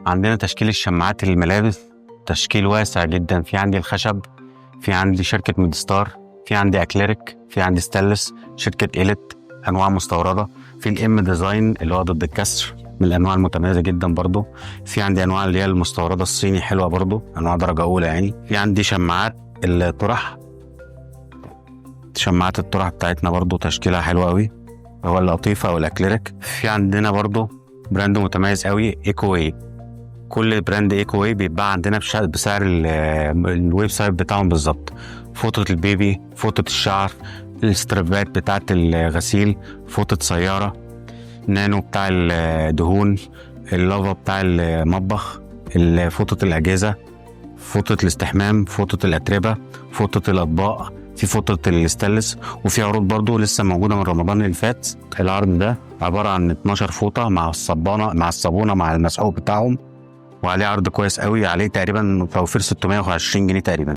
عندنا تشكيل الشماعات الملابس تشكيل واسع جدا. في عندي الخشب، في عندي شركة ميدستار، في عندي أكليريك، في عندي ستانلس شركة إيليت أنواع مستوردة، في الإم ديزاين اللي هو ضد الكسر من الأنواع المتميزة جدا برضو. في عندي أنواع اللي هي المستوردة الصيني حلوة برضو، أنواع درجة أولى يعني. في عندي شماعات الطرح، شماعات الطرح بتاعتنا برضو تشكيلها حلوة قوي، هو اللطيفة أو الأكليريك. في عندنا برضو براند متميز قوي ايكو واي. كل براند ايكو واي بيتباع عندنا بسعر الويب سايت بتاعهم بالظبط. فوطة البيبي، فوطة الشعر، السترابات بتاعة الغسيل، فوطة سيارة، نانو بتاع الدهون، اللافا بتاع المطبخ، فوطة الأجهزة، فوطة الاستحمام، فوطة الأتربة، فوطة الأطباق، في فوطة الستانلس. وفي عروض برضو لسه موجودة من رمضان اللي فات. العرض ده عبارة عن 12 فوطة مع الصابونة مع المسحوق بتاعهم، وعليه عرض كويس قوي، عليه تقريبا توفير 620 جنيه تقريبا.